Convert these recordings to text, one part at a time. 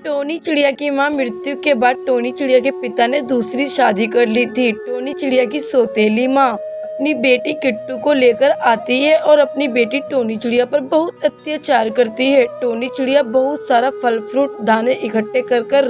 Tony चिड़िया की मां मृत्यु के बाद टोनी चिड़िया के पिता ने दूसरी शादी कर ली थी। टोनी चिड़िया की सौतेली मां अपनी बेटी किट्टू को लेकर आती है और अपनी बेटी टोनी चिड़िया पर बहुत अत्याचार करती है। टोनी चिड़िया बहुत सारा फल फ्रूट दाने इकट्ठे कर कर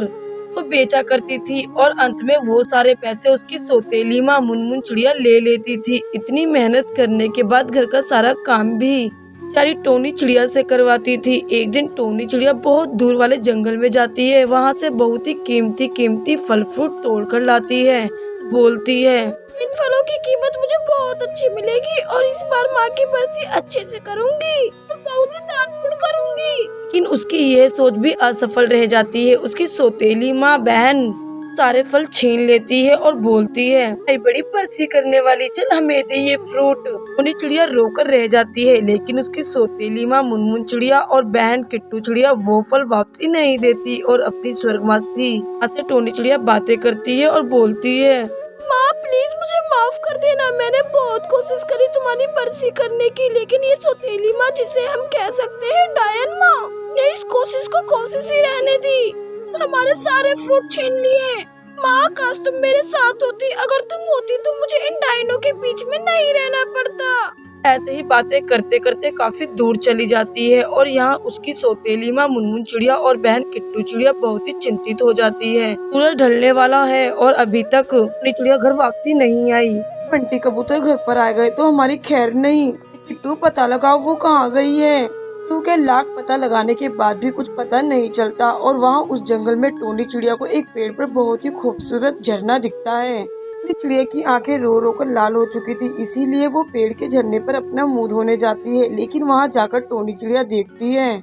वो बेचा करती थी और अंत में वो सारे पैसे उसकी सौतेली मां मुनमुन चिड़िया ले लेती थी। इतनी मेहनत करने के बाद घर का सारा काम भी बेचारी टोनी चिड़िया से करवाती थी। एक दिन टोनी चिड़िया बहुत दूर वाले जंगल में जाती है। वहाँ से बहुत ही कीमती कीमती फल फ्रूट तोड़ कर लाती है। बोलती है, इन फलों की कीमत मुझे बहुत अच्छी मिलेगी और इस बार माँ की बरसी अच्छे से करूँगी और बहुत ही दान पुण्य करूँगी। लेकिन उसकी यह सोच भी असफल रह जाती है। उसकी सौतेली माँ बहन सारे फल छीन लेती है और बोलती है, बड़ी बरसी करने वाली, चल हमें दे ये फ्रूट। टोनी चिड़िया रोकर रह जाती है, लेकिन उसकी सौतेली माँ मुनमुन चिड़िया और बहन किट्टू चिड़िया वो फल वापसी नहीं देती और अपनी स्वर्गवासी माँ से टोनी चिड़िया बातें करती है और बोलती है, माँ प्लीज मुझे माफ कर देना। मैंने बहुत कोशिश करी तुम्हारी बरसी करने की, लेकिन ये सौतेली माँ, जिसे हम कह सकते हैं डायन माँ, ने इस कोशिश को कोशिश ही रहने दी। हमारे सारे फ्रूट छीन लिए। माँ काश तुम मेरे साथ होती, अगर तुम होती तो मुझे इन डायनों के बीच में नहीं रहना पड़ता। ऐसे ही बातें करते करते काफी दूर चली जाती है और यहाँ उसकी सौतेली माँ मुनमुन चिड़िया और बहन किट्टू चिड़िया बहुत ही चिंतित हो जाती है। सूरज ढलने वाला है और अभी तक टोनी चिड़िया घर वापसी नहीं आई। बंटी कबूतर घर पर आ गए तो हमारी खैर नहीं। किट्टू पता लगाओ वो कहाँ गई है। किट्टू के लाख पता लगाने के बाद भी कुछ पता नहीं चलता और वहाँ उस जंगल में टोनी चिड़िया को एक पेड़ पर बहुत ही खूबसूरत झरना दिखता है। टोनी चिड़िया की आंखें रो रो कर लाल हो चुकी थी, इसीलिए वो पेड़ के झरने पर अपना मुंह धोने जाती है। लेकिन वहाँ जाकर टोनी चिड़िया देखती है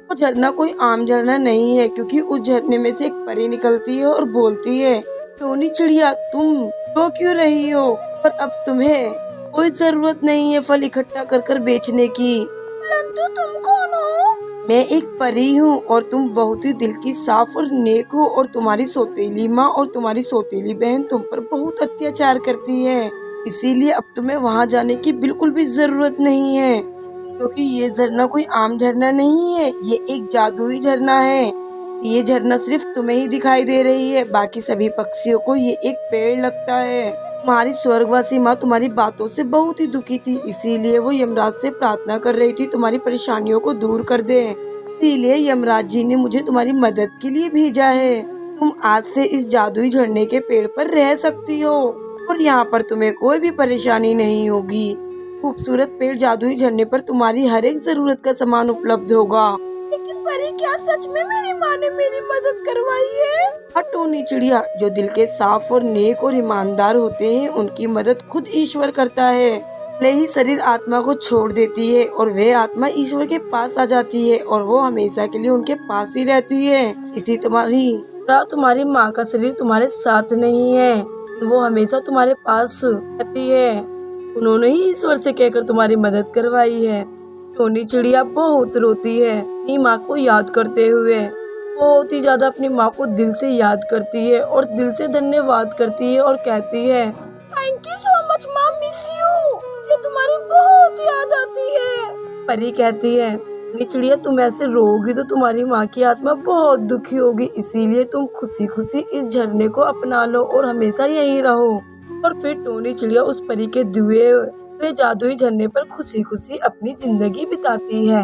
वो झरना कोई आम झरना नहीं है, क्योंकि उस झरने में से एक परी निकलती है और बोलती है, टोनी चिड़िया तुम रो क्यों रही हो, पर अब तुम्हें कोई जरूरत नहीं है फल इकट्ठा कर कर बेचने की। परंतु तुम कौन हो? मैं एक परी हूँ और तुम बहुत ही दिल की साफ और नेक हो और तुम्हारी सौतेली माँ और तुम्हारी सौतेली बहन तुम पर बहुत अत्याचार करती है, इसीलिए अब तुम्हें वहाँ जाने की बिल्कुल भी जरूरत नहीं है, क्योंकि ये झरना कोई आम झरना नहीं है, ये एक जादुई झरना है। ये झरना सिर्फ तुम्हें ही दिखाई दे रही है, बाकी सभी पक्षियों को ये एक पेड़ लगता है। तुम्हारी स्वर्गवासी माँ तुम्हारी बातों से बहुत ही दुखी थी, इसीलिए वो यमराज से प्रार्थना कर रही थी तुम्हारी परेशानियों को दूर कर दे। इसीलिए यमराज जी ने मुझे तुम्हारी मदद के लिए भेजा है। तुम आज से इस जादुई झरने के पेड़ पर रह सकती हो और यहाँ पर तुम्हें कोई भी परेशानी नहीं होगी। खूबसूरत पेड़ जादुई झरने पर तुम्हारी हर एक जरूरत का सामान उपलब्ध होगा। लेकिन परी, क्या सच में मेरी माँ ने मेरी मदद करवाई है? हाँ टोनी चिड़िया, जो दिल के साफ और नेक और ईमानदार होते हैं उनकी मदद खुद ईश्वर करता है। भले ही शरीर आत्मा को छोड़ देती है और वह आत्मा ईश्वर के पास आ जाती है और वो हमेशा के लिए उनके पास ही रहती है। इसी तुम्हारी माँ का शरीर तुम्हारे साथ नहीं है, वो हमेशा तुम्हारे पास रहती है। उन्होंने ही ईश्वर से कहकर तुम्हारी मदद करवाई है। टोनी चिड़िया बहुत रोती है अपनी माँ को याद करते हुए, बहुत ही ज्यादा अपनी माँ को दिल से याद करती है और दिल से धन्यवाद करती है और कहती है, थैंक यू सो मच माँ, मिस यू, मुझे तुम्हारी बहुत याद आती है। परी कहती है, टोनी चिड़िया तुम ऐसे रोगी तो तुम्हारी माँ की आत्मा बहुत दुखी होगी, इसीलिए तुम खुशी खुशी इस झरने को अपना लो और हमेशा यहीं रहो। और फिर टोनी चिड़िया उस परी के दिए वे जादुई झरने पर खुशी खुशी अपनी जिंदगी बिताती है।